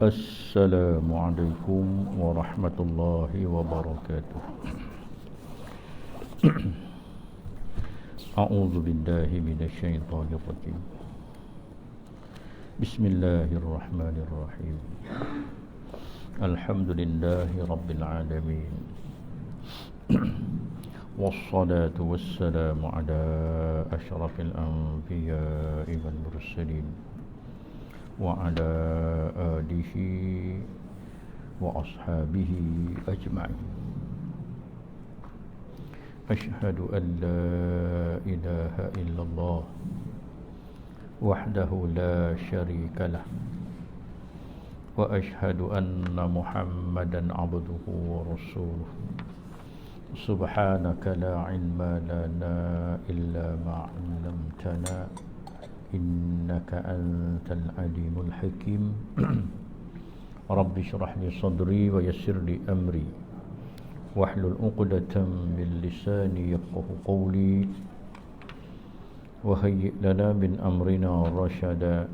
Assalamualaikum warahmatullahi wabarakatuh. A'udzu billahi minasyaitonir rajim. Bismillahirrahmanirrahim. Alhamdulillahi rabbil alamin. Wassalatu wassalamu ala asyrafil anbiya'i wal mursalin wa ala alihi wa ashabihi ajma'in. Asyhadu an la ilaha illallah wahdahu la syarika lah wa asyhadu anna Muhammadan abduhu wa rasuluh. Subhanaka la ilma lana illa ma 'allamtana innaka antal alimul hakim. Rabbi shrah li sadri wa yassir li amri wahlul 'uqdatam min lisani yafqahu qawli wa hayyi' lana min amrina rashada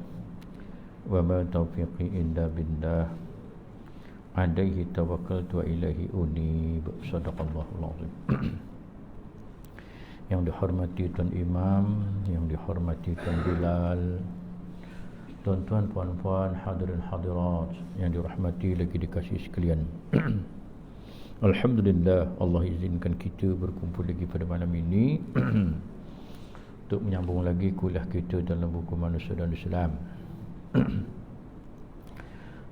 wa ma taufiqi illa billah alaihi tawakkaltu wa ilaihi unib. Shadaqallahul azim. Yang dihormati Tuan Imam, yang dihormati Tuan Bilal, tuan-tuan, puan-puan, hadirin hadirat yang dirahmati lagi dikasihi sekalian. Alhamdulillah, Allah izinkan kita berkumpul lagi pada malam ini untuk menyambung lagi kuliah kita dalam buku Manusia dan Islam.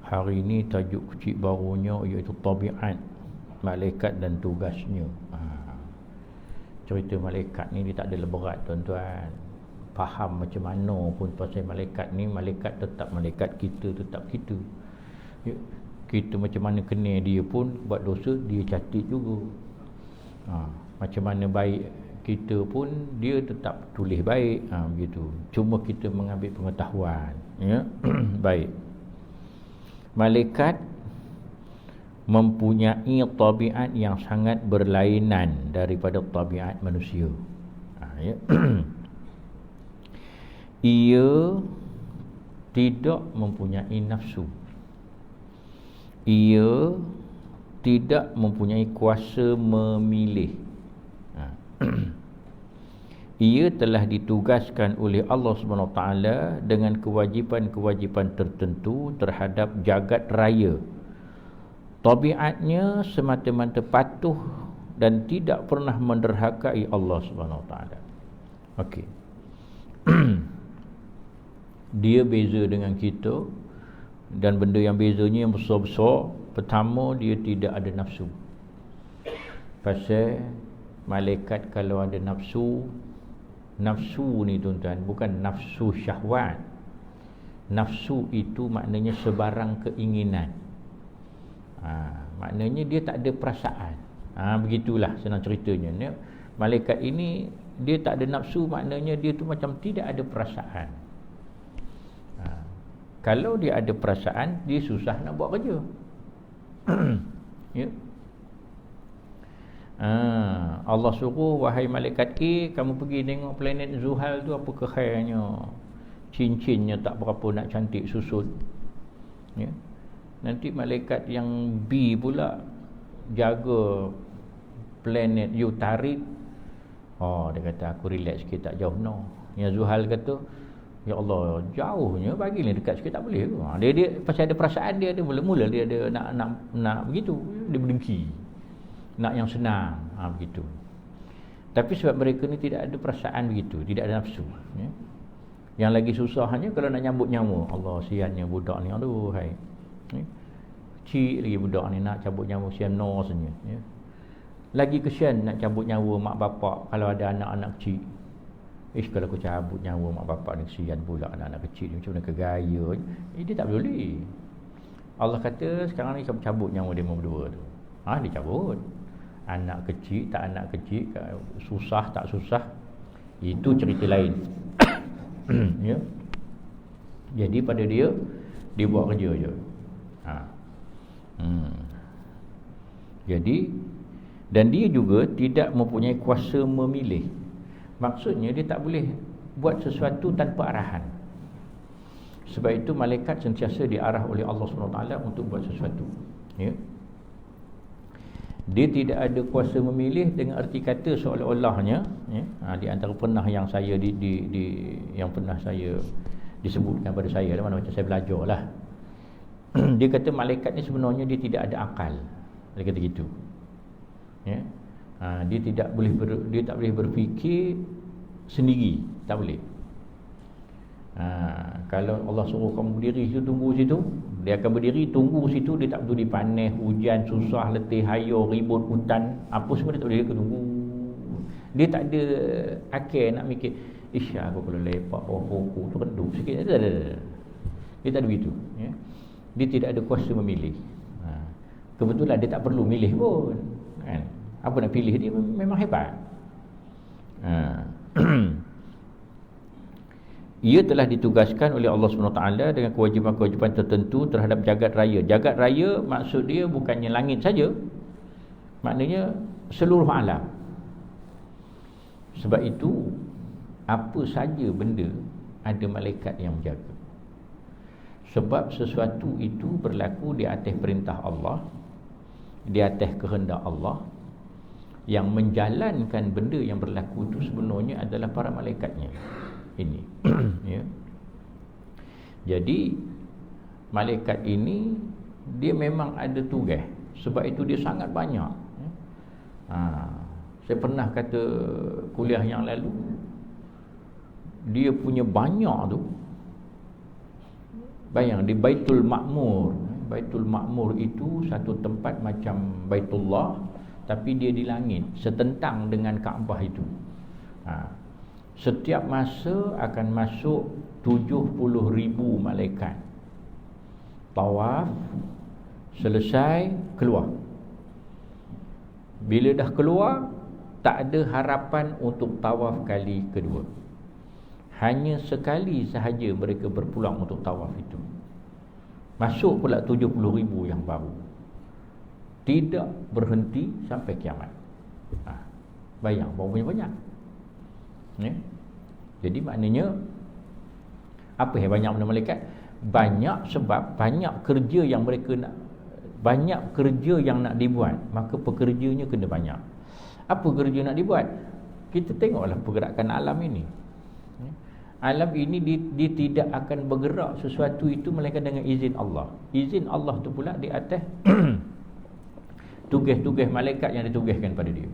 Hari ini tajuk kecil barunya iaitu tabiat malaikat dan tugasnya. Cerita malaikat ni dia tak ada berat tuan-tuan. Faham macam mana pun pasal malaikat ni, malaikat tetap malaikat, kita tetap kita. Kita macam mana kena dia pun buat dosa, dia catat juga. Macam mana baik kita pun dia tetap tulis baik. Begitu. Cuma kita mengambil pengetahuan, ya. Baik. Malaikat mempunyai tabiat yang sangat berlainan daripada tabiat manusia. Ya. Ia tidak mempunyai nafsu. Ia tidak mempunyai kuasa memilih. Ia telah ditugaskan oleh Allah SWT dengan kewajipan-kewajipan tertentu terhadap jagat raya. Tabiatnya semata-mata patuh dan tidak pernah menderhakai Allah SWT. Okey. Dia beza dengan kita, dan benda yang bezanya yang besar-besar. Pertama, dia tidak ada nafsu. Pasal malaikat kalau ada nafsu, nafsu ni tuan-tuan bukan nafsu syahwat. Nafsu itu maknanya sebarang keinginan. Maknanya dia tak ada perasaan. Begitulah senang ceritanya. Malaikat ini dia tak ada nafsu, maknanya dia tu macam tidak ada perasaan. Kalau dia ada perasaan, dia susah nak buat kerja. Ya. Allah suruh, wahai malaikat A, kamu pergi tengok planet Zuhal tu apa khairnya. Cincinnya tak berapa nak cantik susun. Ya. Nanti malaikat yang B pula jaga planet Yutarid. Dia kata aku relax sikit, tak jauh no. Yang Zuhal kata, ya Allah, jauhnya, bagilah dekat sikit, tak boleh ke? Dia pasal ada perasaan dia ada, mula-mula dia ada nak begitu, dia berdengki. Nak yang senang, begitu. Tapi sebab mereka ni tidak ada perasaan begitu, tidak ada nafsu, ya. Yang lagi susahnya kalau nak nyambut nyawa. Allah, siannya budak ni, aduh hai. Ya. Kecil lagi budak ni nak cabut nyawa, sian nosnya, ya. Lagi kesian nak cabut nyawa mak bapak kalau ada anak-anak kecil. Kalau aku cabut nyawa mak bapak ni, kesian pula anak-anak kecil ni, macam mana kegaya. Dia tak boleh. Allah kata sekarang ni kamu cabut nyawa dia berdua tu. Dia cabut. Anak kecil tak anak kecil, susah tak susah, itu cerita lain. Ya. Jadi pada dia buat kerja je. Jadi, dan dia juga tidak mempunyai kuasa memilih. Maksudnya dia tak boleh buat sesuatu tanpa arahan. Sebab itu malaikat sentiasa diarah oleh Allah SWT untuk buat sesuatu, ya. Dia tidak ada kuasa memilih dengan erti kata seolah-olahnya, ya. Di antara pernah yang saya yang pernah saya disebutkan pada saya lah, mana macam saya belajar lah. Dia kata malaikat ni sebenarnya dia tidak ada akal. Dia kata gitu, ya. Dia tak boleh berfikir sendiri, tak boleh. Kalau Allah suruh kamu berdiri situ, tunggu situ, dia akan berdiri tunggu situ. Dia tak peduli panas, hujan, susah, letih, hayur, ribut, hutan, apa semua dia tak boleh, dia tunggu. Dia tak ada akal nak mikir, aku kalau lepak pokok tu redup sikit. Dia tak ada begitu, ya. Dia tidak ada kuasa memilih. Kebetulan dia tak perlu milih pun, kan? Apa nak pilih, dia memang hebat. Ia telah ditugaskan oleh Allah SWT dengan kewajipan-kewajipan tertentu terhadap jagat raya. Jagat raya maksud dia bukannya langit saja, maknanya seluruh alam. Sebab itu apa saja benda ada malaikat yang menjaga. Sebab sesuatu itu berlaku di atas perintah Allah, di atas kehendak Allah. Yang menjalankan benda yang berlaku itu sebenarnya adalah para malaikatnya ini. Ya. Jadi malaikat ini dia memang ada tugas. Sebab itu dia sangat banyak. Saya pernah kata kuliah yang lalu, dia punya banyak tu. Bayang di Baitul Ma'mur. Baitul Ma'mur itu satu tempat macam Baitullah, tapi dia di langit, setentang dengan Kaabah itu. Setiap masa akan masuk 70,000 malaikat. Tawaf, selesai, keluar. Bila dah keluar, tak ada harapan untuk tawaf kali kedua. Hanya sekali sahaja mereka berpulang untuk tawaf itu. Masuk pula 70,000 yang baru. Tidak berhenti sampai kiamat. Bayang berapa banyak, ya? Jadi maknanya apa yang banyak benda malaikat? Banyak sebab banyak kerja yang mereka nak, banyak kerja yang nak dibuat, maka pekerjanya kena banyak. Apa kerja nak dibuat? Kita tengoklah pergerakan alam ini. Alam ini dia tidak akan bergerak sesuatu itu melainkan dengan izin Allah. Izin Allah tu pula di atas tugas-tugas malaikat yang ditugaskan pada dia.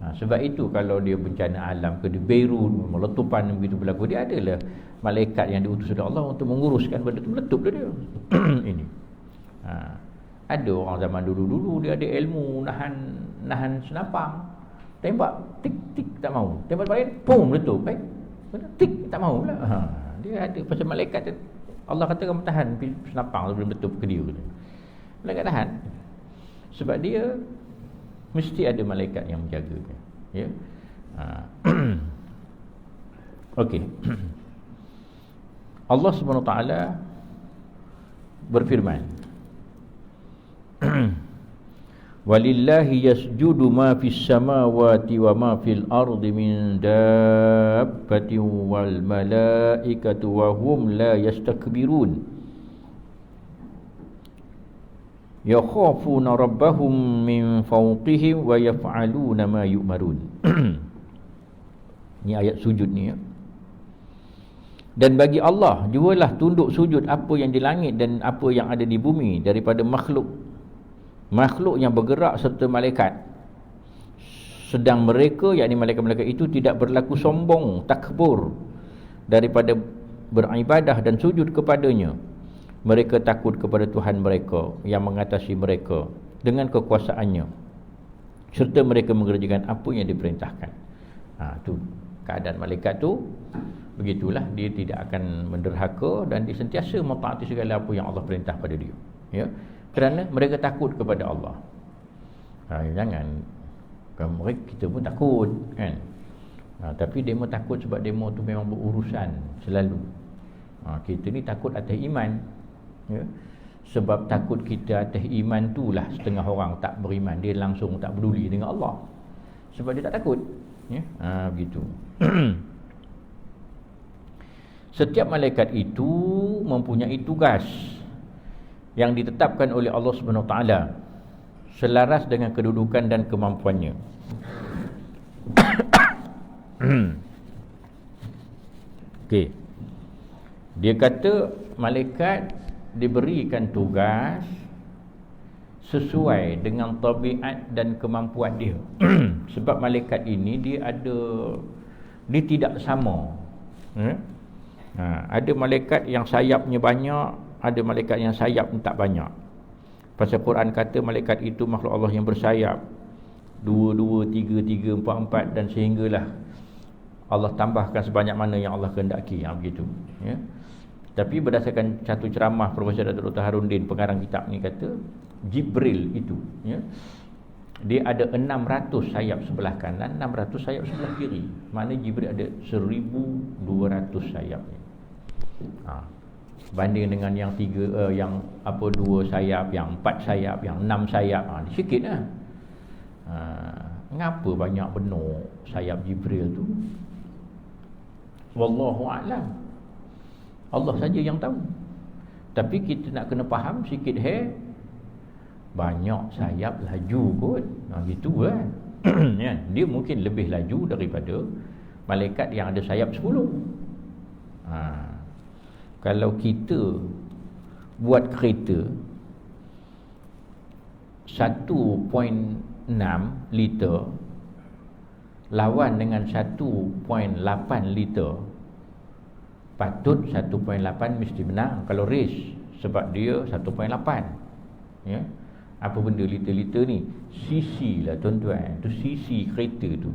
Sebab itu kalau dia bencana alam ke di Beirut, meletupan begitu berlaku, dia adalah malaikat yang diutus oleh Allah untuk menguruskan benda itu, meletup dia. Ini. Ada orang zaman dulu-dulu dia ada ilmu nahan senapang. Tembak tik tik tak mau. Tembak balik pum meletup. Tik tak mau pula. Dia ada pasal malaikat. Allah kata kamu tahan senapang sebelum meletup ke dia. Malaikat tahan. Sebab dia mesti ada malaikat yang menjaga, ya. Okey. Allah Subhanahu Wa Taala berfirman, walillahi yasjudu ma fis samawati wa ma fil ardi min dabbatin wal malaikatu wa hum la yastakbirun yakhafuna rabbahum min fawqihim wa yaf'aluna ma yu'marun. Ini ayat sujud ni, ya. Dan bagi Allah jugalah tunduk sujud apa yang di langit dan apa yang ada di bumi daripada makhluk yang bergerak serta malaikat, sedang mereka, yakni malaikat-malaikat itu tidak berlaku sombong, takbur daripada beribadah dan sujud kepadanya. Mereka takut kepada Tuhan mereka yang mengatasi mereka dengan kekuasaannya, serta mereka mengerjakan apa yang diperintahkan. Tu keadaan malaikat tu begitulah, dia tidak akan menderhaka dan dia sentiasa mentaati segala apa yang Allah perintah pada dia, ya, kerana mereka takut kepada Allah. Jangan mereka, kita pun takut, kan. Tapi demo takut sebab demo tu memang berurusan selalu. Kita ni takut atas iman, ya. Sebab takut kita atas iman itulah setengah orang tak beriman, dia langsung tak peduli dengan Allah sebab dia tak takut, ya. Begitu. Setiap malaikat itu mempunyai tugas yang ditetapkan oleh Allah Subhanahu Wa Taala selaras dengan kedudukan dan kemampuannya. Okey. Dia kata malaikat diberikan tugas sesuai dengan tabiat dan kemampuan dia. Sebab malaikat ini dia tidak sama. Ada malaikat yang sayapnya banyak, ada malaikat yang sayapnya tak banyak. Pasal Quran kata malaikat itu makhluk Allah yang bersayap 2, 3, 3, 4 dan sehinggalah Allah tambahkan sebanyak mana yang Allah kehendaki. Begitu ya. Tapi berdasarkan satu ceramah Profesor Dr. Harundin, pengarang kitab ni, kata Jibril itu ya, dia ada 600 sayap sebelah kanan, 600 sayap sebelah kiri. Mana Jibril ada 1200 sayap. Banding dengan yang 2 sayap, yang 4 sayap, yang 6 sayap, sikitlah. Ngapa banyak benar sayap Jibril tu? Wallahu a'lam. Allah saja yang tahu. Tapi kita nak kena faham sikit, banyak sayap laju kot. Gitu kan. Ya, dia mungkin lebih laju daripada malaikat yang ada sayap 10. Kalau kita buat kereta 1.6 liter lawan dengan 1.8 liter, patut 1.8 mesti menang kalau race, sebab dia 1.8. Ya. Apa benda liter-liter ni? CC lah tuan-tuan. Tu CC kereta tu.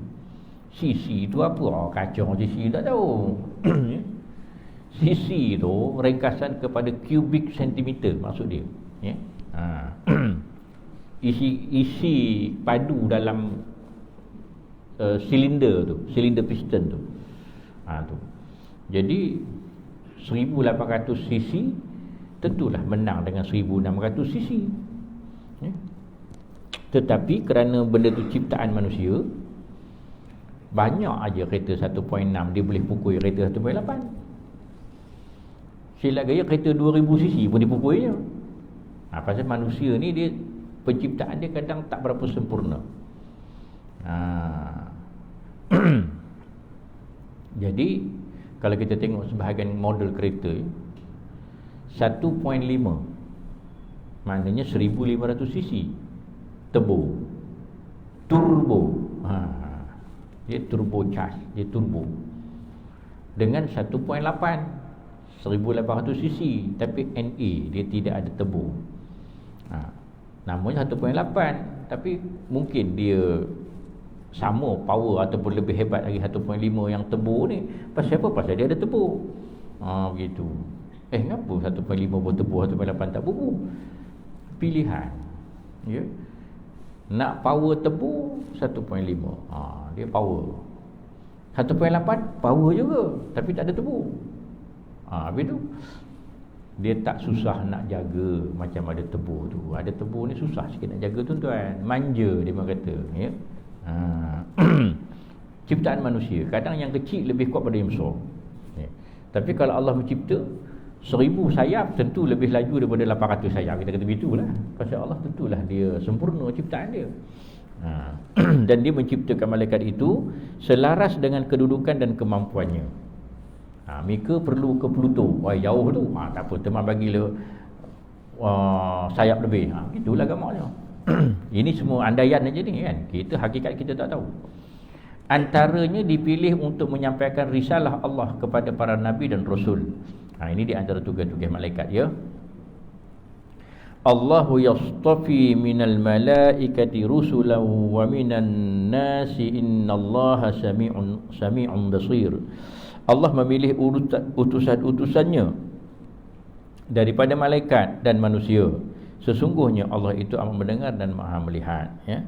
CC tu apa? Kacau CC tak tahu. CC tu ringkasan kepada cubic centimeter maksud dia. Ya. Isi padu dalam silinder tu, silinder piston tu. Tu. Jadi 1800 cc tentulah menang dengan 1600 cc. Ya. Tetapi kerana benda tu ciptaan manusia, banyak aja kereta 1.6 dia boleh pukul kereta 1.8. Silap gaya kereta 2000 cc pun dipukulnya. Pasal manusia ni dia penciptaan dia kadang tak berapa sempurna. Jadi kalau kita tengok sebahagian model kereta 1.5 maknanya 1500 cc turbo. Dia turbo charge, dia turbo. Dengan 1.8 1800 cc tapi NA, dia tidak ada turbo. Namanya 1.8 tapi mungkin dia sama power ataupun lebih hebat lagi 1.5 yang turbo ni. Pasal apa? Pasal dia ada turbo. Begitu. Kenapa 1.5 pun turbo, 1.8 tak turbo? Pilihan. Ya. Nak power turbo 1.5. Dia power. 1.8 power juga tapi tak ada turbo. Habis tu dia tak susah nak jaga macam ada turbo tu. Ada turbo ni susah sikit nak jaga tuan-tuan. Manja dia memang kata, ya. Ciptaan manusia kadang yang kecil lebih kuat pada yang besar. Ya. Tapi kalau Allah mencipta 1000 sayap tentu lebih laju daripada 800 sayap. Kita kata begitulah. Pasal Allah tentulah dia sempurna ciptaan dia. Dan dia menciptakan malaikat itu selaras dengan kedudukan dan kemampuannya. Mika perlu ke Pluto. Jauh tu. Tak apa, teman bagilah sayap lebih. Itulah gamaknya. Ini semua andaian aja ni kan. Hakikat kita tak tahu. Antaranya dipilih untuk menyampaikan risalah Allah kepada para nabi dan rasul. Ini di antara tugas-tugas malaikat, ya. Allahu yastafi minal malaikati rusulan wa minan nasi innallaha sami'un basir. Allah memilih utusan-utusannya daripada malaikat dan manusia. Sesungguhnya Allah itu amat mendengar dan maha melihat, ya.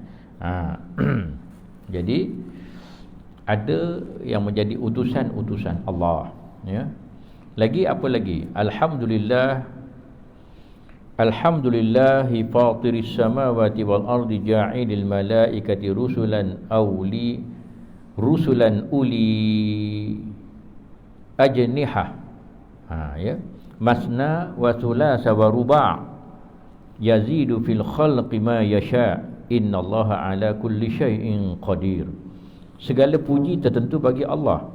Jadi ada yang menjadi utusan-utusan Allah, ya. Lagi apa lagi? Alhamdulillahi fatiris samawati wal ardi ja'ilil malaikati rusulan uli ajnihah Ya. Masna wa thulatha wa ruba' yazidu fil khalqi ma yasha' innallaha ala kulli syai'in qadir. Segala puji tertentu bagi Allah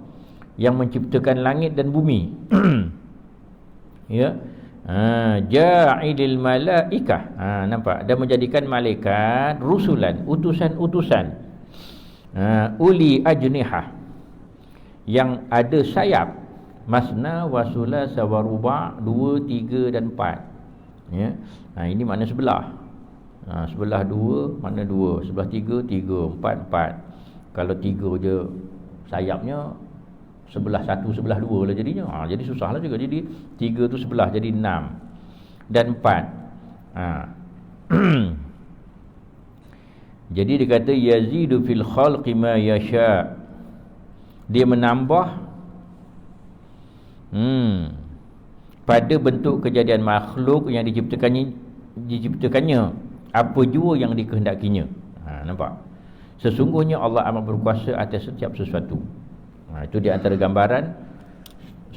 yang menciptakan langit dan bumi. Ya. Ja'ilil malaikah, nampak, dan menjadikan malaikat rusulan, utusan-utusan, uli ajnihah, yang ada sayap, masna wa thulatha wa ruba', 2, 3 dan 4. Ya. Ini makna sebelah. Sebelah 2 makna 2, sebelah 3 3, 4 4. Kalau 3 je sayapnya, sebelah 1 sebelah 2 lah jadinya. Jadi susahlah juga. Jadi 3 tu sebelah, jadi 6 dan 4. Jadi dia kata yazidu fil khalqi ma yasha', dia menambah pada bentuk kejadian makhluk yang diciptakannya apa jua yang dikehendakinya. Nampak? Sesungguhnya Allah amat berkuasa atas setiap sesuatu. Itu di antara gambaran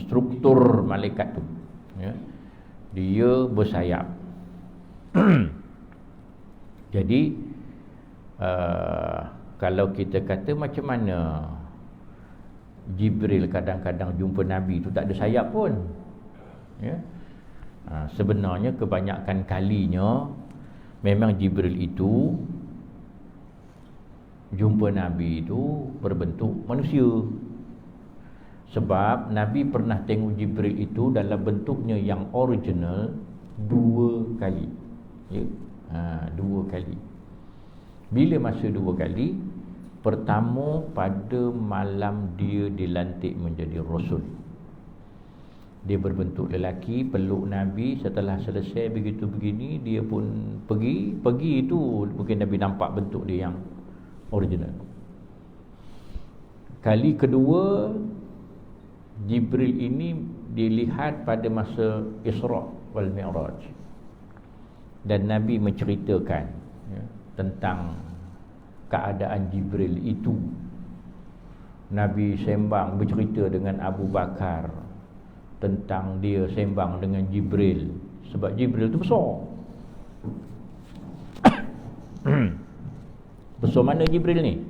struktur malaikat tu. Ya. Dia bersayap. Jadi kalau kita kata macam mana Jibril kadang-kadang jumpa Nabi tu tak ada sayap pun. Ya. Sebenarnya kebanyakan kalinya memang Jibril itu jumpa Nabi itu berbentuk manusia. Sebab Nabi pernah tengok Jibril itu dalam bentuknya yang original 2 kali. Ya. 2 kali. Bila masa 2 kali? Pertama pada malam dia dilantik menjadi Rasul. Dia berbentuk lelaki, peluk Nabi. Setelah selesai begitu begini, dia pun pergi. Pergi itu mungkin Nabi nampak bentuk dia yang original. Kali kedua, Jibril ini dilihat pada masa Isra wal Mi'raj, dan Nabi menceritakan tentang keadaan Jibril itu. Nabi sembang bercerita dengan Abu Bakar tentang dia sembang dengan Jibril, sebab Jibril itu besar. Besar mana Jibril ni?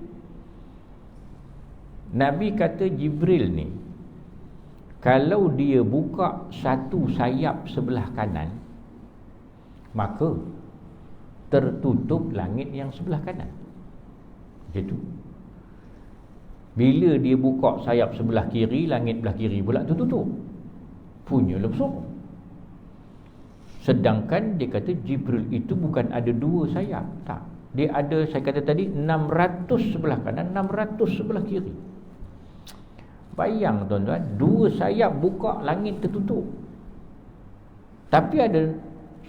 Nabi kata Jibril ni, kalau dia buka satu sayap sebelah kanan, maka tertutup langit yang sebelah kanan. Macam tu. Bila dia buka sayap sebelah kiri, langit sebelah kiri pula tertutup. Punyalah besar. Sedangkan dia kata Jibril itu bukan ada 2 sayap. Tak. Dia ada, saya kata tadi, 600 sebelah kanan, 600 sebelah kiri. Bayang tuan-tuan, 2 sayap buka, langit tertutup. Tapi ada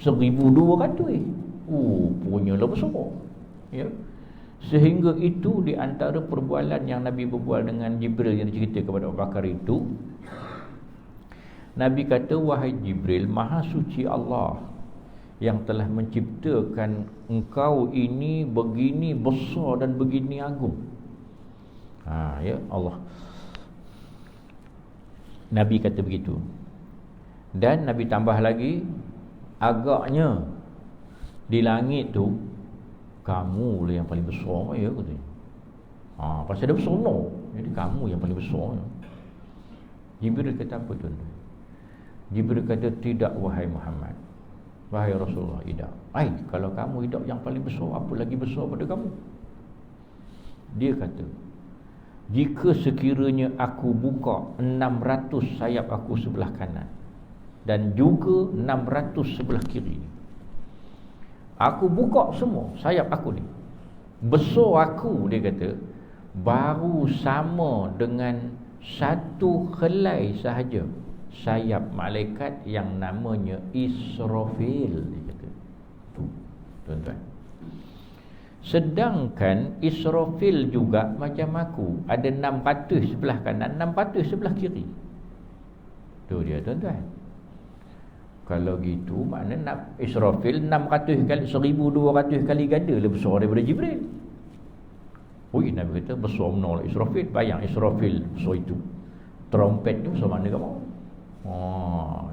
1200. Punyalah besar. Ya. Sehingga itu di antara perbualan yang Nabi berbual dengan Jibril yang dicerita kepada Abu Bakar itu, Nabi kata, wahai Jibril, maha suci Allah yang telah menciptakan engkau ini begini besar dan begini agung. Ya Allah. Nabi kata begitu. Dan Nabi tambah lagi, agaknya di langit tu kamu lah yang paling besar, ya katanya. Pasal dia besar no. Jadi kamu yang paling besar. Jibril kata apa tuan? Jibril kata, tidak wahai Muhammad, wahai Rasulullah, tidak. Kalau kamu tidak yang paling besar, apa lagi besar pada kamu? Dia kata, jika sekiranya aku buka 600 sayap aku sebelah kanan dan juga 600 sebelah kiri, aku buka semua sayap aku ni, besar aku, dia kata, baru sama dengan satu helai sahaja sayap malaikat yang namanya Israfil, dia kata. Tuan-tuan, sedangkan Israfil juga macam aku, ada 600 sebelah kanan, 600 sebelah kiri. Tu dia tuan-tuan. Kalau gitu makna Israfil 600 kali, 1200 kali ganda lebih besar daripada Jibril. Nabi kata besar benar Israfil. Bayang Israfil besar itu. Trompet tu besar mana kamu?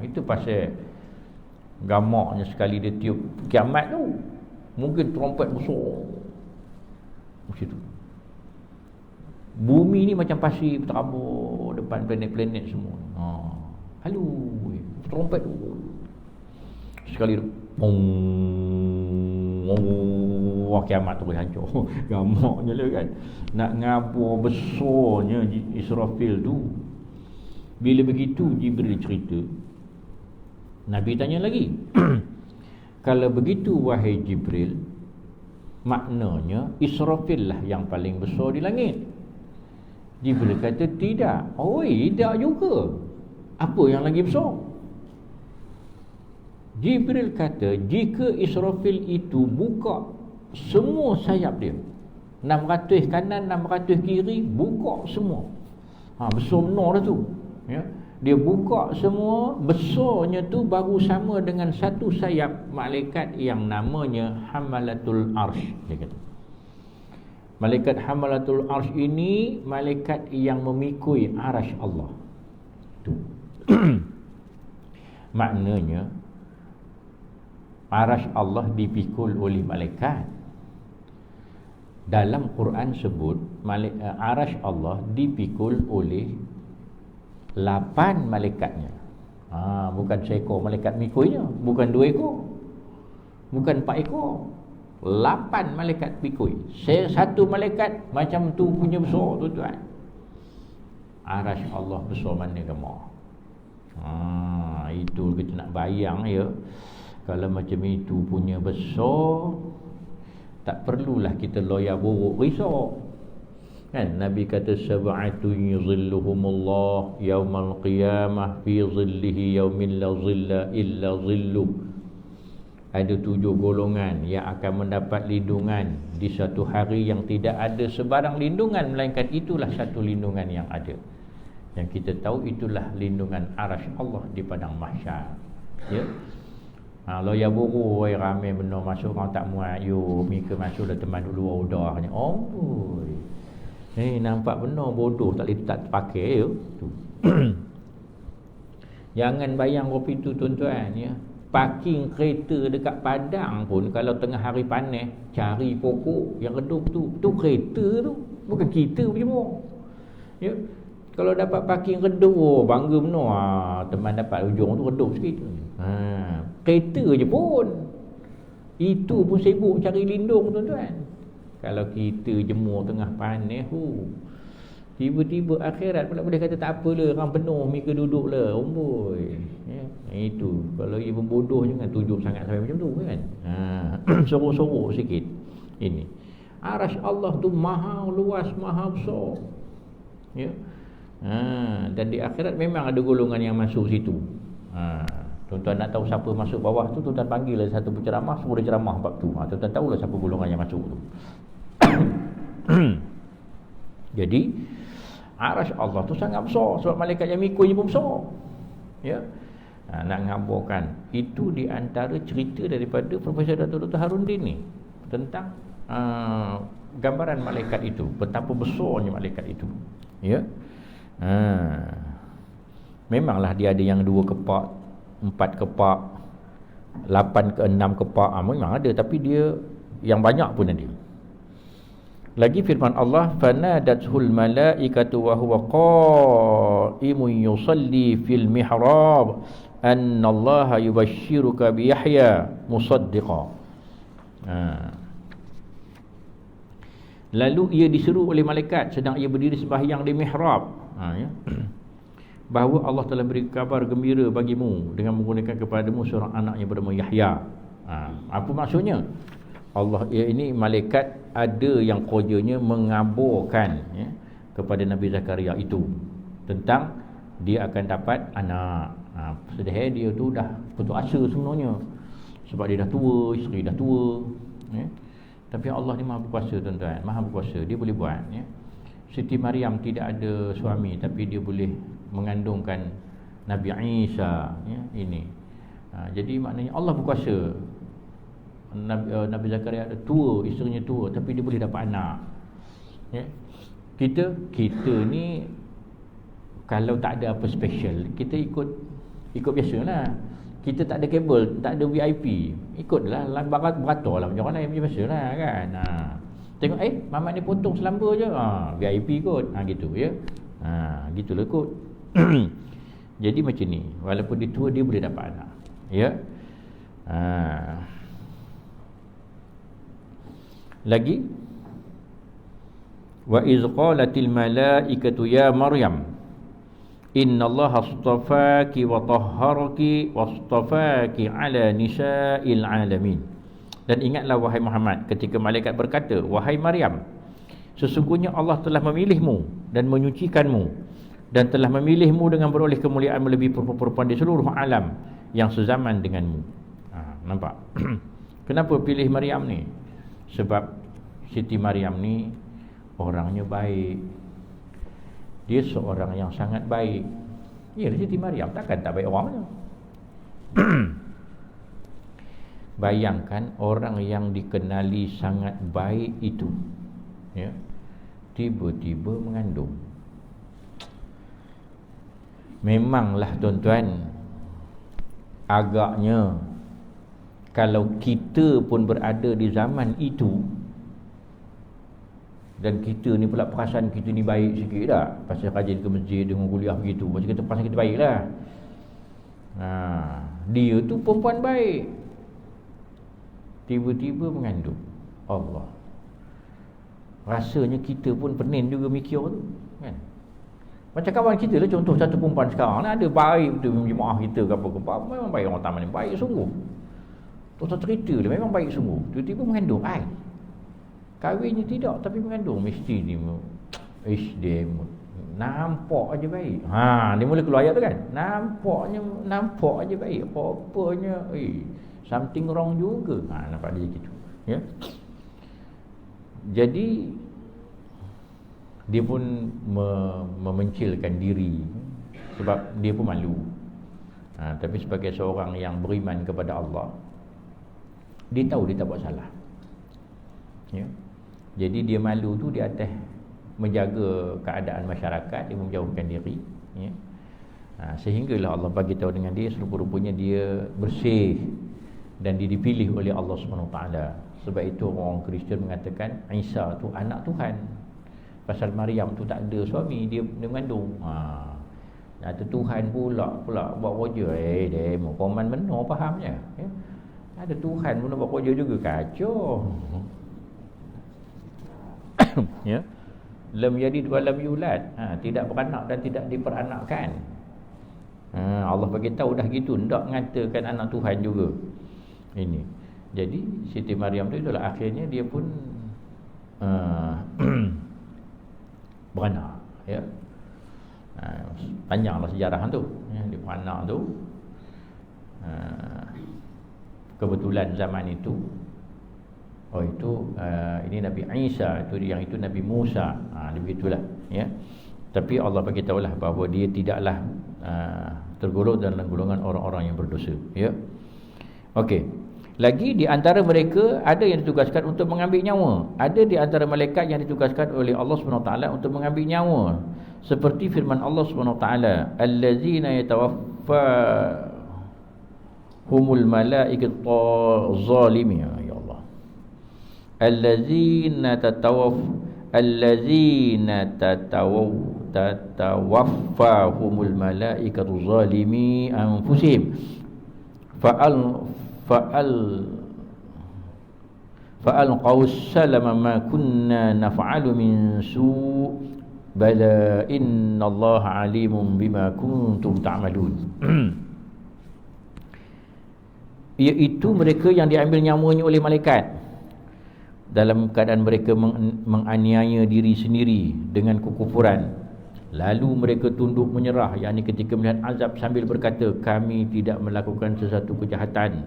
Itu pasal gamaknya sekali dia tiup kiamat tu, mungkin trompet besar macam tu. Bumi ni macam pasir berterabur depan planet-planet semua. Halus trompet tu sekali tu, wah, kiamat tu boleh hancur. Gamaknya lah kan, nak ngabur besarnya Israfil tu. Bila begitu Jibril cerita, Nabi tanya lagi, kalau begitu wahai Jibril, maknanya Israfil lah yang paling besar di langit. Jibril kata tidak. Tak juga. Apa yang lagi besar? Jibril kata, jika Israfil itu buka semua sayap dia, 600 kanan 600 kiri, buka semua, besar benar dah tu, ya. Dia buka semua, besarnya tu baru sama dengan satu sayap malaikat yang namanya Hamalatul Arsh. Dia kata malaikat Hamalatul Arsh ini malaikat yang memikul arasy Allah tu. Maknanya arasy Allah dipikul oleh malaikat. Dalam Quran sebut arasy Allah dipikul oleh 8 malaikatnya. Bukan seekor malaikat mikulnya, bukan 2 ekor, bukan 4 ekor, 8 malaikat pikul. Satu malaikat macam tu punya besar tuan-tuan. Arasy Allah besar mana kamu? Itu kita nak bayang ya. Kalau macam itu punya besar, tak perlulah kita loya buruk risau. Kan Nabi kata sab'atun yuzilluhumullah yaumal qiyamah fi zillihi yaumin la zilla illa zilluh. Ada 7 golongan yang akan mendapat lindungan di satu hari yang tidak ada sebarang lindungan melainkan itulah satu lindungan yang ada. Yang kita tahu itulah lindungan arasy Allah di padang mahsyar. Ya. Kalau ya buru ramai benda masuk orang tak muat, yo mika masuk dah teman dulu udahnya. Boy. Nampak benar bodoh tak pakai yo tu. Jangan bayang kopi tu tuan-tuan ya. Parking kereta dekat padang pun kalau tengah hari panas cari pokok yang redup tu kereta tu, bukan kita berjemur. Ya. Kalau dapat parking redup, bangga benar. Teman dapat ujung tu redup sikit. Kereta je pun. Itu pun sibuk cari lindung tuan-tuan. Kalau kita jemur tengah panas tiba-tiba akhirat pula boleh kata tak apalah, orang penuh mereka duduk lah. Ya, itu. Kalau ia membodoh jangan tunjuk sangat sampai macam tu kan. Sorok-sorok sikit. Ini arasy Allah tu maha luas, maha besar. Ya. Dan di akhirat memang ada golongan yang masuk situ. Tuan-tuan nak tahu siapa masuk bawah tu, tuan-tuan panggil lah satu penceramah, suruh dia ceramah bab tu. Tuan-tuan tahulah siapa golongan yang masuk tu. Jadi arasy Allah tu sangat besar sebab malaikat yang mikulnya pun besar. Ya. Nak ngabarkan itu di antara cerita daripada Profesor Dr. Harundin ni tentang gambaran malaikat itu, betapa besarnya malaikat itu. Ya. Memanglah dia ada yang 2 kepak, 4 kepak, 8 ke 6 kepak, memang ada, tapi dia yang banyak pun ada. Lagi firman Allah, fanadatul malaikatu wa huwa qa'imun yusalli fil mihrab annallaha yubashshiruka bi Yahya musaddiqan. Lalu ia diseru oleh malaikat sedang ia berdiri sembahyang di mihrab, ya, bahawa Allah telah beri kabar gembira bagimu dengan menggunakan kepadamu seorang anak yang bernama Yahya. Apa maksudnya? Allah ini malaikat ada yang kerjanya mengabarkan ya, kepada Nabi Zakaria itu tentang dia akan dapat anak. Sedih dia tu dah putus asa sebenarnya sebab dia dah tua, isteri dah tua ya. Tapi Allah ni maha berkuasa tuan-tuan, maha berkuasa, dia boleh buat ya. Siti Maryam tidak ada suami tapi dia boleh mengandungkan Nabi Isa ya, ini. Jadi maknanya Allah berkuasa. Nabi Zakaria ada tua, isterinya tua, tapi dia boleh dapat anak ya. Kita ni kalau tak ada apa special, kita ikut Ikut biasalah. Kita tak ada kabel, tak ada VIP, ikutlah beratur lah macam mana, macam biasalah kan. Tengok mamat ni potong selamba je, VIP kot, gitu ya. Gitulah kot. Jadi macam ni, walaupun dia tua dia boleh dapat anak, ya. Lagi, wa iz qalatil malaikatu ya Maryam innallaha astafaki wa tahharaki wastafaki ala nisa'il alamin. Dan ingatlah wahai Muhammad, ketika malaikat berkata, wahai Maryam, sesungguhnya Allah telah memilihmu dan menyucikanmu dan telah memilihmu dengan beroleh kemuliaan melebihi perempuan-perempuan di seluruh alam yang sezaman denganmu. Nampak? Kenapa pilih Maryam ni? Sebab Siti Maryam ni orangnya baik. Dia seorang yang sangat baik. Ya, Siti Maryam takkan tak baik orangnya. Bayangkan orang yang dikenali sangat baik itu, ya, tiba-tiba mengandung. Memanglah tuan-tuan, agaknya kalau kita pun berada di zaman itu, dan kita ni pula perasaan kita ni baik sikit tak, pasal rajin ke masjid dengan kuliah begitu, macam kita perasaan kita baik lah. Dia tu perempuan baik, tiba-tiba mengandung. Allah, rasanya kita pun pening juga mikir tu kan. Macam kawan kita lah, contoh satu perempuan sekarang lah, ada baik betul jemaah kita ke apa-apa, memang baik, orang taman ni baik sungguh. Tuan-tuan cerita dia memang baik sungguh, tiba-tiba mengandung. Kahwinnya tidak, tapi mengandung. Mesti ni dia nampak aja baik. Dia mula keluar ayat tu kan, nampak aja baik, apa-apanya something wrong juga. Nampak dia gitu, ya. Jadi dia pun memencilkan diri sebab dia pun malu. Tapi sebagai seorang yang beriman kepada Allah, dia tahu dia tak buat salah, ya. Jadi dia malu tu di atas menjaga keadaan masyarakat, dia menjauhkan diri, ya. Sehinggalah Allah bagi tahu dengan dia, serupa-rupanya dia bersih dan dia dipilih oleh Allah SWT. Sebab itu orang Kristian mengatakan Isa tu anak Tuhan. Pasal Maryam tu tak ada suami, dia mengandung. Ada Tuhan pula buat kerja. Demo koman benar fahamnya, ya. Ada Tuhan pun buat kerja juga, kacau. Ya. Lam yalid wa lam yulad, tidak beranak dan tidak diperanakkan. Allah bagi tahu dah gitu, ndak mengatakan anak Tuhan juga. Ini. Jadi Siti Maryam tu itulah akhirnya dia pun beranak, ya. Panjanglah sejarah tu, ya, dia beranak tu. Kebetulan zaman itu ini Nabi Isa, itu Nabi Musa, begitulah, ya. Tapi Allah bagi tahulah bahawa dia tidaklah tergolong dalam golongan orang-orang yang berdosa, ya. Okey. Lagi di antara mereka ada yang ditugaskan untuk mengambil nyawa. Ada di antara malaikat yang ditugaskan oleh Allah SWT untuk mengambil nyawa. Seperti firman Allah SWT, allazina yatawaffahumul malaikatu zalimin, ya Allah. Allazina tatawaffahumul malaikatu zalimi anfusihim fa'alqaus salama ma kunna naf'alu min su' bala innallaha alimun bima kuntum ta'malun. Iaitu mereka yang diambil nyawanya oleh malaikat dalam keadaan mereka menganiaya diri sendiri dengan kekufuran, lalu mereka tunduk menyerah, yakni ketika melihat azab, sambil berkata, kami tidak melakukan sesuatu kejahatan.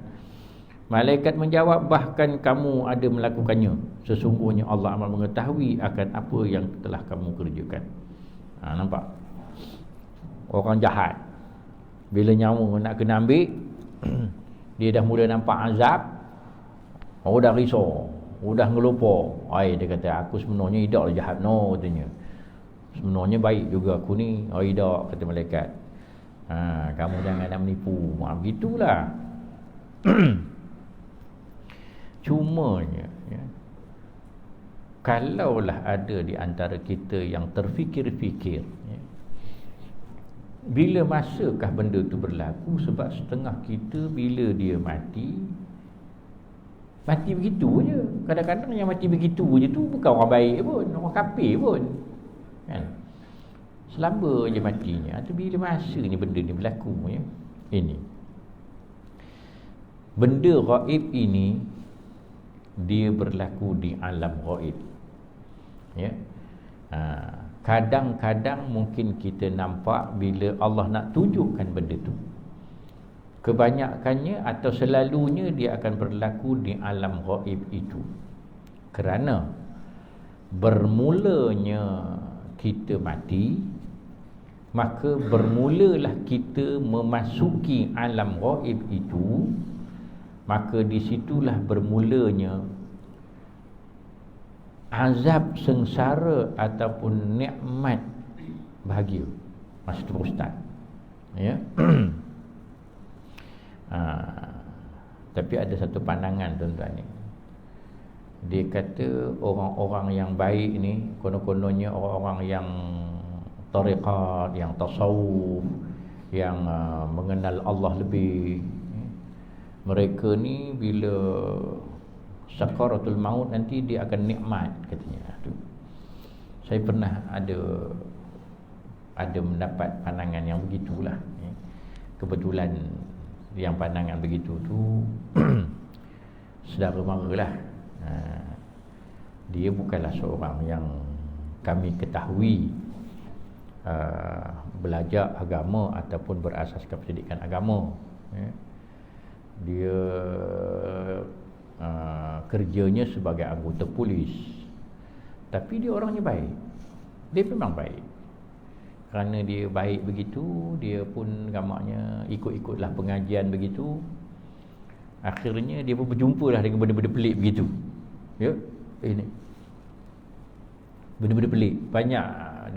Malaikat menjawab, bahkan kamu ada melakukannya. Sesungguhnya Allah amat mengetahui akan apa yang telah kamu kerjakan. Nampak? Orang jahat bila nyawa nak kena ambil, dia dah mula nampak azab, dah risau, dah ngelupa. Dia kata, aku sebenarnya tidak jahat, no, katanya. Sebenarnya baik juga aku ni. Tak, kata malaikat. Kamu jangan nak menipu. Begitulah. Cumanya ya, kalaulah ada di antara kita yang terfikir-fikir ya, bila masakah benda tu berlaku? Sebab setengah kita bila dia mati begitu je. Kadang-kadang yang mati begitu je tu bukan orang baik pun, orang kafir pun kan? Selamba je matinya. Tu bila masanya benda ni berlaku ya. Ini benda gaib ini dia berlaku di alam gaib ya. Kadang-kadang mungkin kita nampak bila Allah nak tunjukkan benda tu. Kebanyakannya atau selalunya dia akan berlaku di alam gaib itu. Kerana bermulanya kita mati, maka bermulalah kita memasuki alam gaib itu. Maka di situlah bermulanya azab sengsara ataupun nikmat bahagia. Masa tu Ustaz ya. Tapi ada satu pandangan tuan-tuan ni. Dia kata orang-orang yang baik ni, konon-kononnya orang-orang yang tariqat, yang tasawuf, yang mengenal Allah lebih, mereka ni bila sakaratul maut nanti dia akan nikmat katanya. Saya pernah ada mendapat pandangan yang begitulah. Kebetulan yang pandangan begitu tu saudara maralah. Dia bukanlah seorang yang kami ketahui belajar agama ataupun berasaskan pendidikan agama ya. Dia kerjanya sebagai anggota polis. Tapi dia orangnya baik. Dia memang baik. Kerana dia baik begitu, dia pun gamaknya ikut-ikutlah pengajian begitu. Akhirnya dia pun berjumpalah dengan benda-benda pelik begitu. Ya, ini benda-benda pelik. Banyak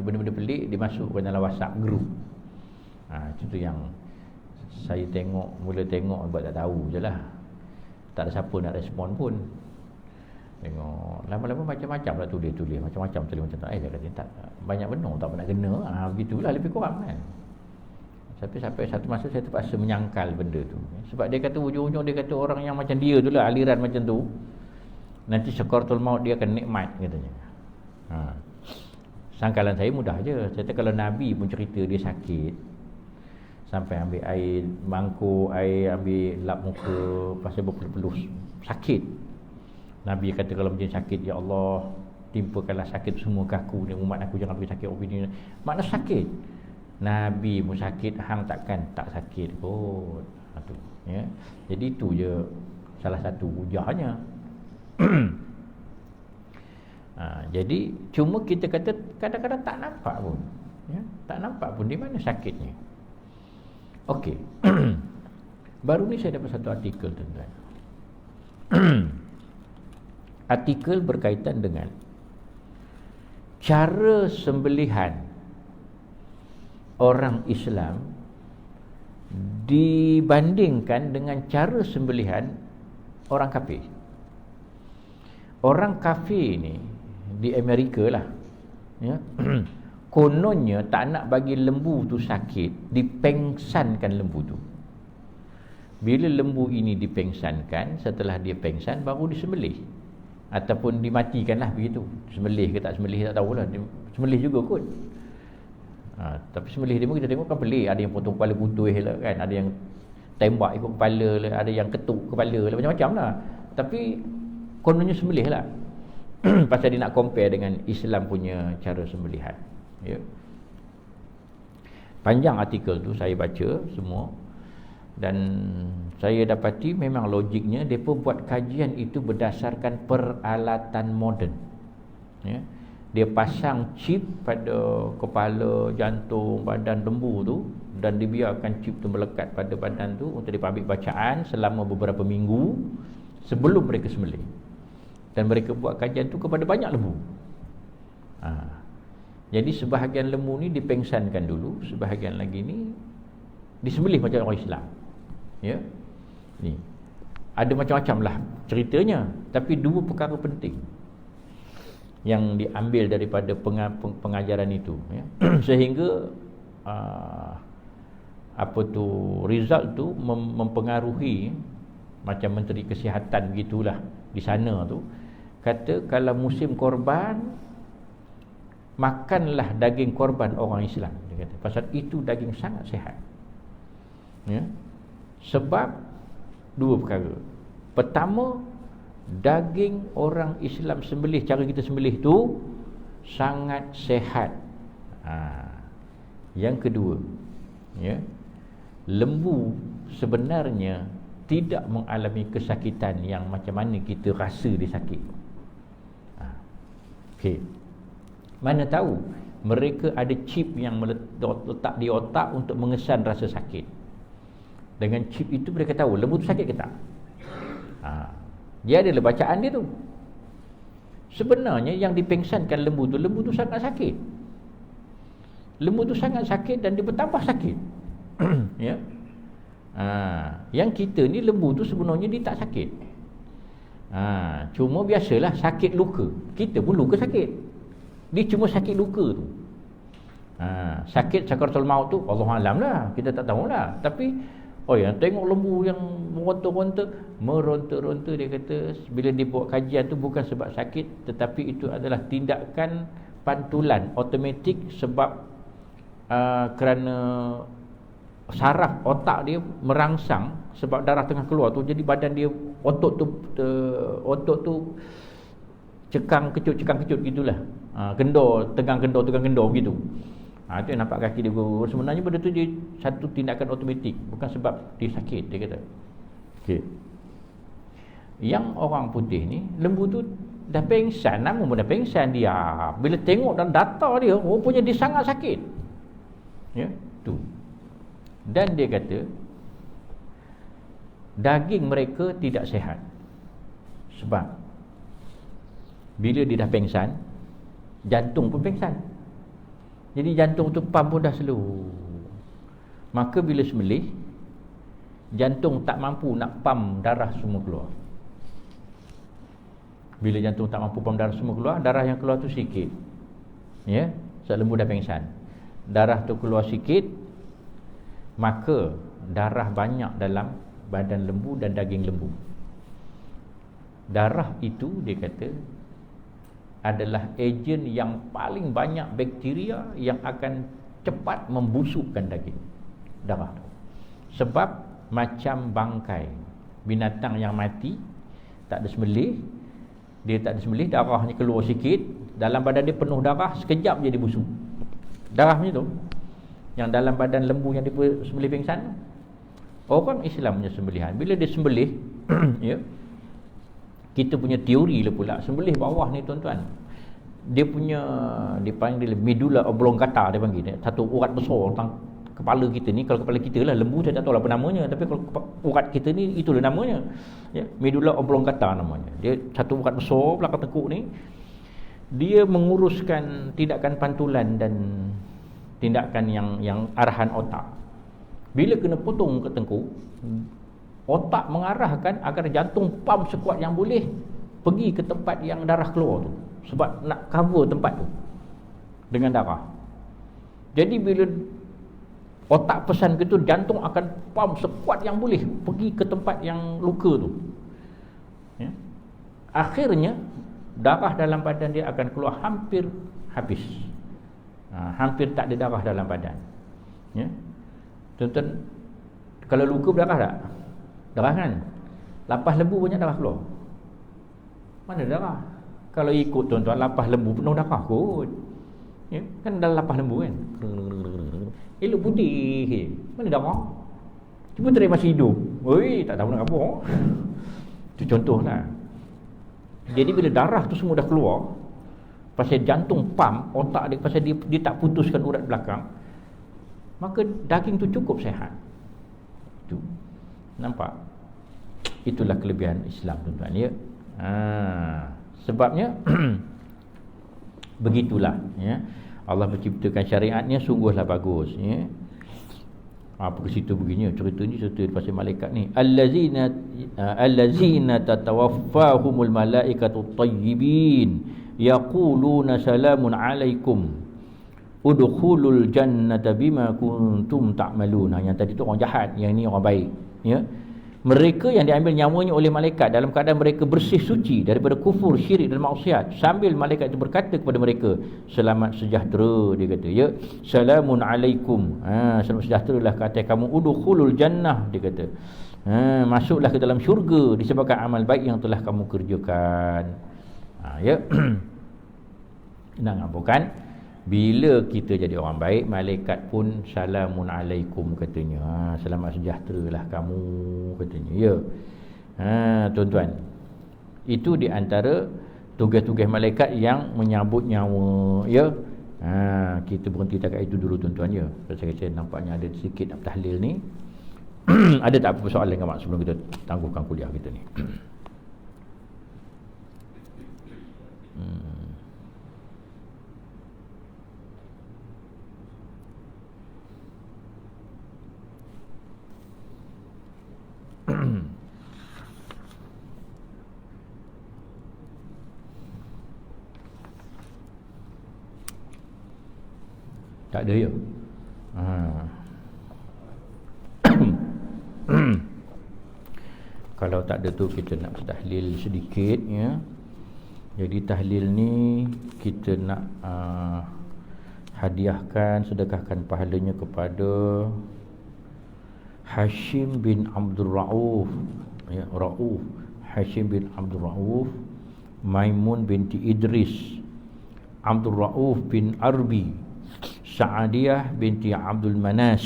benda-benda pelik dia masukkan dalam WhatsApp group. Itu tu yang saya mula tengok sebab tak tahu je lah. Tak ada siapa nak respon pun. Tengok lama-lama macam-macam lah tulis macam-macam macam tak. Dia kata tak, banyak benar tak pernah kena. Begitulah lebih kurang kan. Sampai satu masa saya terpaksa menyangkal benda tu. Sebab dia kata ujung-ujung dia kata orang yang macam dia tu lah, aliran macam tu, nanti sakaratul maut dia akan nikmat katanya. Sangkalan saya mudah je. Saya kata kalau Nabi pun cerita dia sakit, sampai ambil air mangkuk, air ambil lap muka, pasal berpeluh-peluh sakit. Nabi kata kalau macam sakit, ya Allah timpakanlah sakit semua ke aku dan umat aku, jangan bagi sakit opini. Makna sakit. Nabi pun sakit, hang takkan tak sakit kot. Tu ya. Jadi itu je salah satu hujahnya. Jadi cuma kita kata kadang-kadang tak nampak pun ya? Tak nampak pun di mana sakitnya. Okey. Baru ni saya dapat satu artikel tuan-tuan. Artikel berkaitan dengan cara sembelihan orang Islam dibandingkan dengan cara sembelihan orang kafir. Orang kafir ni di Amerika lah ya. Kononnya tak nak bagi lembu tu sakit, dipengsankan lembu tu. Bila lembu ini dipengsankan, setelah dia pengsan baru disembelih ataupun dimatikanlah begitu. Sembelih ke tak sembelih tak tahulah. Sembelih juga kot. Tapi sembelih dia pun kita tengok kan pelik. Ada yang potong kepala putih lah kan, ada yang tembak ikut kepala lah, ada yang ketuk kepala lah, macam-macam lah. Tapi kononnya sembelih lah. Pasal dia nak compare dengan Islam punya cara sembelihan ya. Panjang artikel tu saya baca semua, dan saya dapati memang logiknya mereka buat kajian itu berdasarkan peralatan moden ya. Dia pasang chip pada kepala, jantung, badan lembu tu, dan dibiarkan chip tu melekat pada badan tu untuk diambil bacaan selama beberapa minggu sebelum mereka sembelih. Dan mereka buat kajian tu kepada banyak lembu. Jadi sebahagian lembu ni dipengsankan dulu, sebahagian lagi ni disembelih macam orang Islam. Ya. Ni. Ada macam-macam lah ceritanya, tapi dua perkara penting yang diambil daripada pengajaran itu, ya. Sehingga result tu mempengaruhi, macam Menteri Kesihatan begitulah di sana tu kata, kalau musim korban makanlah daging korban orang Islam, dia kata, pasal itu daging sangat sihat, ya. Sebab dua perkara. Pertama, daging orang Islam sembelih, cara kita sembelih tu sangat sihat. Yang kedua, ya, lembu sebenarnya tidak mengalami kesakitan yang macam mana kita rasa dia sakit. Okey. Mana tahu mereka ada chip yang letak di otak untuk mengesan rasa sakit. Dengan chip itu mereka tahu lembu tu sakit ke tak. Dia ada bacaan dia tu. Sebenarnya yang dipengsankan lembu tu sangat sakit. Lembu tu sangat sakit dan dia bertambah sakit. Ya. Yang kita ni lembu tu sebenarnya dia tak sakit. Cuma biasalah sakit luka. Kita pun luka sakit. Dia cuma sakit luka tu. Sakit sakaratul maut tu Allahualam lah, kita tak tahulah. Tapi yang tengok lembu yang meronta-ronta, dia kata bila dia buat kajian tu bukan sebab sakit, tetapi itu adalah tindakan pantulan automatik sebab kerana saraf otak dia merangsang sebab darah tengah keluar tu, jadi badan dia otot tu cekang kecut gitulah. Tegang kendor begitu. Itu yang nampak kaki dia bergurau. Sebenarnya benda tu dia satu tindakan automatik, bukan sebab dia sakit, dia kata. Okey. Yang orang putih ni, lembu tu dah pengsan, nama pun dah pengsan dia. Bila tengok dalam data dia, rupanya dia sangat sakit. Ya, tu. Dan dia kata daging mereka tidak sihat. Sebab bila dia dah pengsan, jantung pun pengsan. Jadi jantung tu pam pun dah slow. Maka bila sembelih, jantung tak mampu nak pam darah semua keluar. Bila jantung tak mampu pam darah semua keluar, darah yang keluar tu sikit. Ya, sebab lembu dah pengsan. Darah tu keluar sikit, maka darah banyak dalam badan lembu dan daging lembu. Darah itu dia kata adalah ejen yang paling banyak bakteria yang akan cepat membusukkan daging, darah tu. Sebab macam bangkai binatang yang mati, tak ada sembelih, darahnya keluar sikit, dalam badan dia penuh darah, sekejap je dia busuk. Darah macam tu yang dalam badan lembu yang dia sembelih pingsan. Orang Islam punya sembelihan, bila dia sembelih ya, kita punya teori lah pula sembelih bawah ni tuan-tuan, dia panggil medulla oblongata, dia panggil dia, satu urat besar tentang kepala kita ni. Kalau kepala kita lah, lembu saya tak tahu lah apa namanya, tapi kalau urat kita ni itulah namanya, ya, medulla oblongata namanya. Dia satu urat besar belakang tekuk ni, dia menguruskan tindakan pantulan dan tindakan yang arahan otak. Bila kena potong ke tengkuk, otak mengarahkan agar jantung pam sekuat yang boleh pergi ke tempat yang darah keluar tu, sebab nak cover tempat tu dengan darah. Jadi bila otak pesan ke tu, jantung akan pam sekuat yang boleh pergi ke tempat yang luka tu, ya. Akhirnya darah dalam badan dia akan keluar hampir habis. Hampir tak ada darah dalam badan, ya. Tuan-tuan, kalau luka berdarah tak? Darah kan? Lapas lembu banyak darah keluar. Mana darah? Kalau ikut tuan-tuan, lapas lembu penuh darah kot, ya, kan dalam lapas lembu kan elok putih, mana darah? Cuma teri masih hidup. Oi, tak tahu nak apa. Itu contohlah. Jadi bila darah tu semua dah keluar, pasal jantung pam otak dia, pasal dia tak putuskan urat belakang, maka daging tu cukup sihat. Itu nampak? Itulah kelebihan Islam tuan-tuan, ya. Sebabnya begitulah, ya. Allah menciptakan syariatnya sungguhlah bagus, ya. Apa cerita begini? Cerita ni cerita pasal malaikat ni. Allazina tatawaffahumul malaikatu tayyibin yaquluna salamun alaikum udkhulul jannata bima kuntum ta'malun. Yang tadi tu orang jahat, yang ni orang baik, ya. Mereka yang diambil nyawanya oleh malaikat dalam keadaan mereka bersih suci daripada kufur, syirik dan maksiat, sambil malaikat itu berkata kepada mereka, selamat sejahtera, dia kata, ya, salamun alaikum, selamat sejahtera lah ke atas kamu, udkhulul jannah, dia kata, masuklah ke dalam syurga disebabkan amal baik yang telah kamu kerjakan. Ya. Nak ngapakan? Bila kita jadi orang baik, malaikat pun salamun alaikum katanya. Selamat sejahtera lah kamu katanya, ya. Tuan-tuan, itu di antara tugas-tugas malaikat yang menyambut nyawa, ya. Kita berhenti dekat itu dulu tuan-tuan, ya. Saya nampaknya ada sedikit tahlil ni. Ada tak apa soalan dengan mak sebelum kita tangguhkan kuliah kita ni? Tak ada, ya. Kalau tak ada tu kita nak tahlil sedikit, ya. Jadi tahlil ni kita nak hadiahkan, sedekahkan pahalanya kepada Hashim bin Abdul Rauf, ya, Rauf, Hashim bin Abdul Rauf, Maimun binti Idris, Abdul Rauf bin Arbi, Sa'adiyah binti Abdul Manas,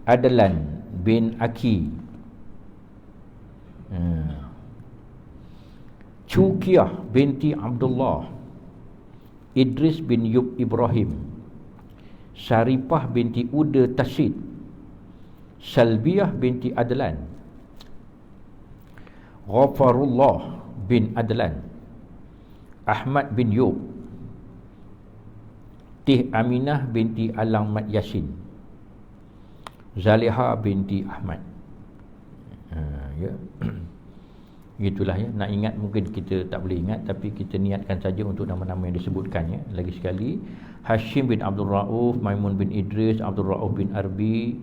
Adlan bin Aki, Chukiyah binti Abdullah, Idris bin Yub Ibrahim, Syarifah binti Uda Tasid, Salbiyah binti Adlan, Ghafarullah bin Adlan, Ahmad bin Yub, Tih Aminah binti Alang Mat Yasin, Zaliha binti Ahmad. Ya. Gitulah, ya. Nak ingat mungkin kita tak boleh ingat, tapi kita niatkan saja untuk nama-nama yang disebutkan, ya. Lagi sekali, Hashim bin Abdul Rauf, Maimun bin Idris, Abdul Rauf bin Arbi,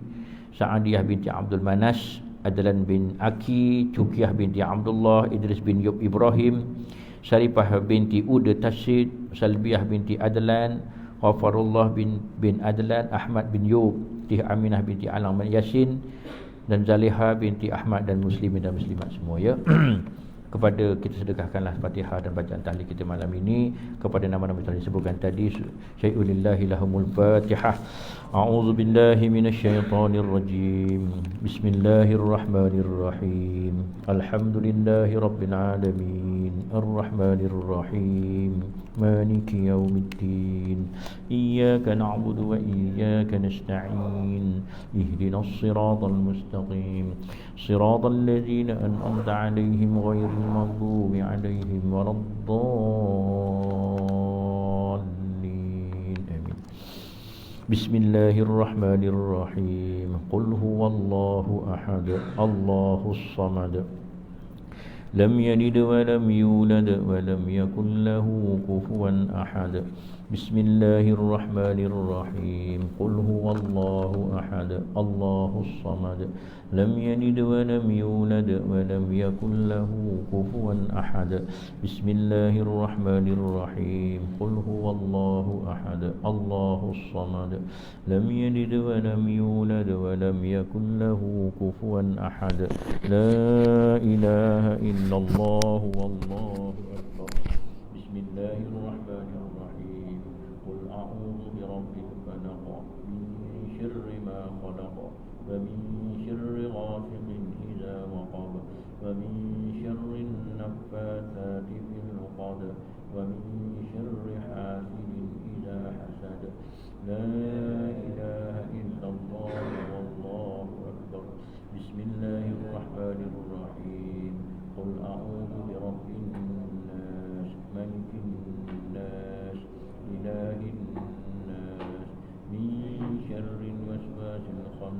Sa'adiyah binti Abdul Manas, Adlan bin Aki, Chukiyah binti Abdullah, Idris bin Yub Ibrahim, Syarifah binti Uda Tasid, Salbiyah binti Adlan, Ghafarullah bin Adlan, Ahmad bin Yub, Tih Aminah binti Alang bin Yasin, dan Zaliha binti Ahmad, dan muslimin dan muslimat semua, ya. Kepada kita sedekahkanlah Fatihah dan bacaan tahlil kita malam ini kepada nama-nama yang disebutkan tadi. Syai'ulillahi lahumul Fatihah. A'udzu billahi minasyaitonir rajim. Bismillahirrahmanirrahim. Alhamdulillahi rabbil alamin. Arrahmanir rahim. Maliki yaumiddin. Iyyaka na'budu wa iyyaka nasta'in. Ihdinas siratal mustaqim. Siratal ladzina an'amta 'alaihim ghairil المغضوب عليهم ولا الضالين آمين. بسم الله الرحمن الرحيم. قل هو الله أحد الله الصمد لم يلد ولم يولد ولم يكن له كفوا أحد. بسم الله الرحمن الرحيم. قل هو الله أحد الله الصمد لم يلد ولم يولد ولم يكن له كفوا أحد. بسم الله الرحمن الرحيم. قل هو الله أحد الله الصمد لم يلد ولم يولد ولم يكن له كفوا أحد. لا إله إلا الله والله أكبر. بسم الله الرحمن الرحيم. قل أعوذ برب الفلق من شر ما خلق ومن شر غاسق إذا وقب ومن شر النفاثات في العقد ومن شر حاسد إذا حسد. لا إله إلا الله والله أكبر. بسم الله الرحمن الرحيم. قل أعوذ برب الناس ملك الناس إله الناس من شر الوسواس الخناس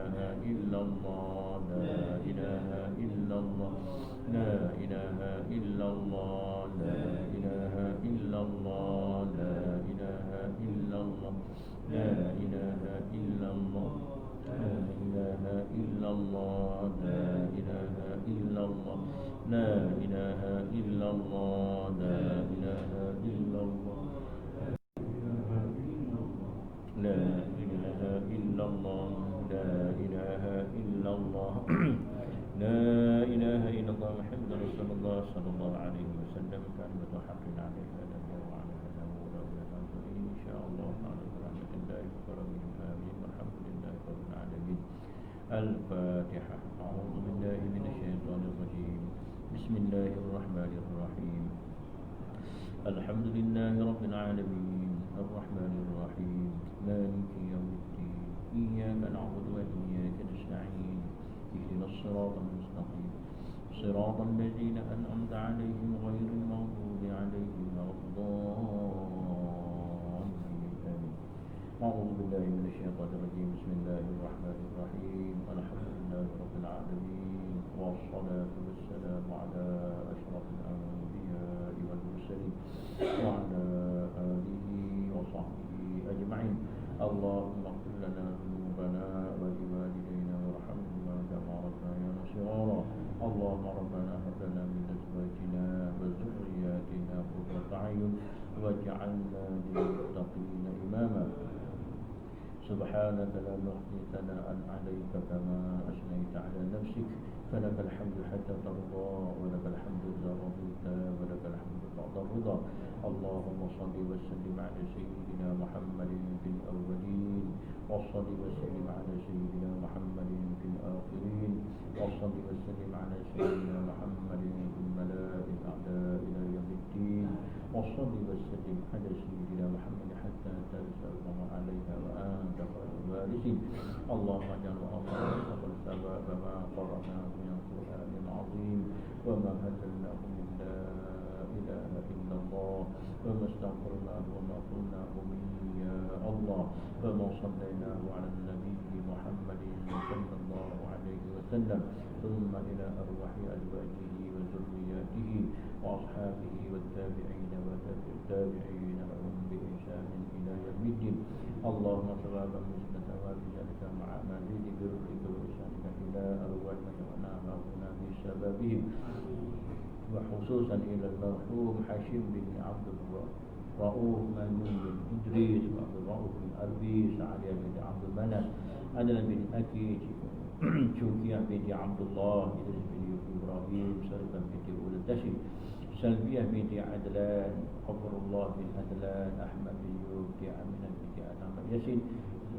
إله إلا الله لا إله إلا الله لا إله إلا الله لا إله إلا الله لا إله إلا الله لا إله إلا الله لا إله إلا الله لا إله إلا الله لا إله إلا الله لا إله إلا الله لا إله إلا الله لا إله إلا الله لا إله إلا الله محمد رسول الله صلى الله عليه وسلم كلمة حق عليها نبي وعليها نور إن شاء الله تعالى برحمة الله وكرمه آمين والحمد لله رب العالمين. الفاتحة. أعوذ بالله من الشيطان الرجيم. بسم الله الرحمن الرحيم. الحمد لله رب العالمين الرحمن الرحيم مالك يوم الدين إياك نعبد وإياك نستعين اهدنا الصراط المستقيم صراط الذين أنعمت عليهم غير المغضوب عليهم ولا الضالين آمين. أعوذ بالله من الشيطان الرجيم. بسم الله الرحمن الرحيم. الحمد لله رب العالمين والصلاة والسلام على أشرف الأنبياء والمرسلين وعلى آله وصحبه أجمعين. اللهم اغفر لنا ذنوبنا ولوالدينا وارحمهما كما ربيانا صغارا. اللهم ربنا هب لنا من أزواجنا وذرياتنا قرة أعين واجعلنا للمتقين إماما. سبحانك لا نحصي ثناء عليك كما أثنيت على نفسك فلك الحمد حتى ترضى ولك الحمد إذا رضيت ولك الحمد بعد الرضا. اللهم صل وسلم على سيدنا محمد في الأولين وصل وسلم على سيدنا محمد في الآخرين وصل وسلم على سيدنا محمد في الملائكة الأعلى إلى يوم الدين وصل وسلم على سيدنا محمد حتى تسلم عليها وأنت خير الوارثين. اللهم اجعل أمرنا ثواب ما قرأناه من القرآن العظيم وما هللناه من لا إله إلا الله وما استغفرناه وما قلناه من يا الله وما صليناه على النبي محمد صلى الله عليه وسلم ثم إلى أرواح أزواجه وذرياته وأصحابه والتابعين والتابعين لهم بإحسان إلى يوم الدين. اللهم ثوابا مثل ثواب ذلك مع مزيد برك وإحسانك إلى أرواح من جمعناها هنا بسببهم وخصوصا إلى المرحوم حاشم بن عبد الرؤوف ميمون بن إدريس وعبد الرؤوف بن أربي سعدية بن عبد المنس عدل بن أكيد شوكية بن عبد الله إدريس بن إبراهيم سلمة بن الدشي سلبية بنت عدلان غفر الله بن عدلان أحمد بن يوسف عمنا بنت أحمد ياسين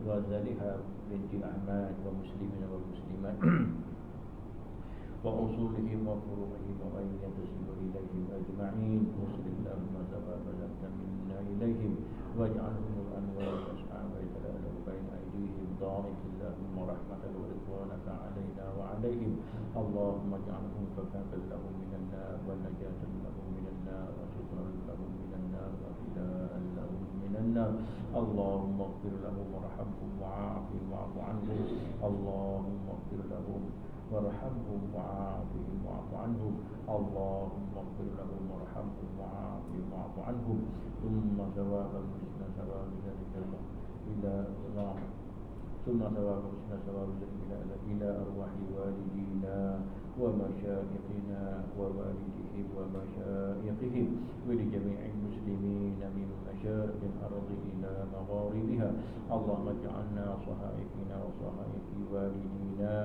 وزالها بنت أحمد ومسلمين والمسلمات وأصولهم وفروعهم ومن ينتسب إليهم أجمعين. وصل اللهم ثواب لك منا إليهم واجعلهم الأنوار أصحاب جلال بين أيديهم ضارك اللهم رحمة ورضوانك علينا وعليهم. اللهم اجعلهم كفافا لهم من النار ونجاة لهم من النار وسترا لهم من النار وفداء لهم من النار. اللهم اغفر لهم وارحمهم وعافهم واعف عنهم. اللهم اغفر لهم وارحمهم وعافهم واعف عنهم. اللهم اغفر لهم وارحمهم وعافهم واعف عنهم. ثم ثوابا مثل ثواب ذلك إلى الله ثم ثوابا مثل ثواب ذلك إلى أرواح والدينا ومشايخنا ووالدهم ومشايخهم ولجميع المسلمين من مشارق الأرض إلى مغاربها. اللهم اجعلنا صحائفنا وصحائف والدينا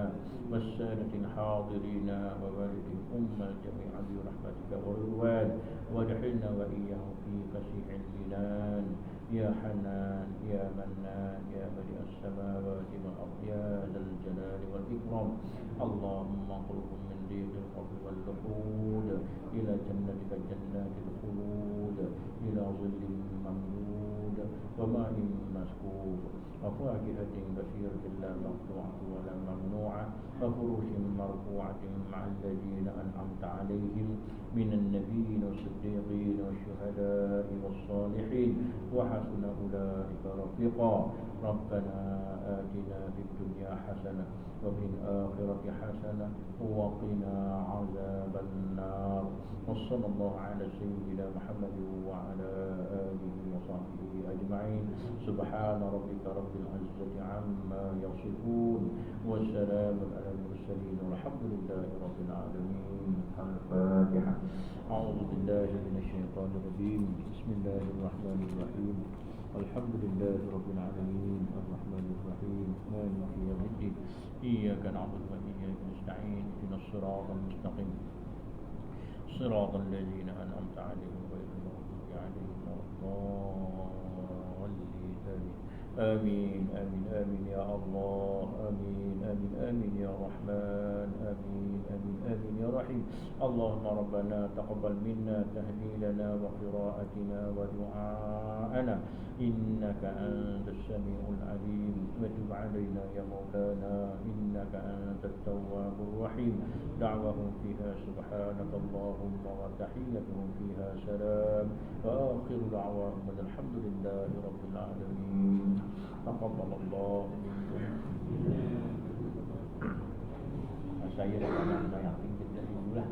والسادة الحاضرين ووالدهم الجميع برحمتك ورضوان وادخلنا وإياهم في فسيح الجنان يا حنان يا منان يا بديع السماوات والأرض يا ذا الجلال والإكرام. اللهم اخرجهم من ضيق القبر واللحود إلى جنتك جنات الخلود إلى ظل ممدود وماء مسكوب وفاكهة كثيرة لا مقطوعة ولا ممنوعة وفروش مرفوعة مع الذين أنعمت عليهم من النبيين والصديقين والشهداء والصالحين وحسن أولئك رفيقا. ربنا آتنا في الدنيا حسنة وفي الآخرة حسنة وقنا عذاب النار. وصلى الله على سيدنا محمد وعلى آله وصحبه أجمعين. سبحان ربك رب العزة عما يصفون والسلام على المرسلين والحمد لله رب العالمين. الفاتحة. أعوذ بالله من الشيطان الرجيم. بسم الله الرحمن الرحيم. الحمد لله رب العالمين الرحمن الرحيم مالك يوم الدين إياك نعبد وإياك نستعين اهدنا الصراط المستقيم صراط الذين أنعمت عليهم غير المغضوب عليهم ولا الضالين آمين آمين آمين يا الله آمين آمين آمين يا رحمن آمين آمين آمين يا رحيم. اللهم ربنا تقبل منا تهليلنا وقراءتنا ودعاءنا إنك أنت السميع العليم وتب علينا يا مولانا إنك أنت التواب الرحيم. دعوهم فيها سبحانك اللهم وتحيتهم فيها سلام وآخر دعواهم الحمد لله رب العالمين. تقبل الله منكم. Saya dah nak yang tinggi dari dulu lah.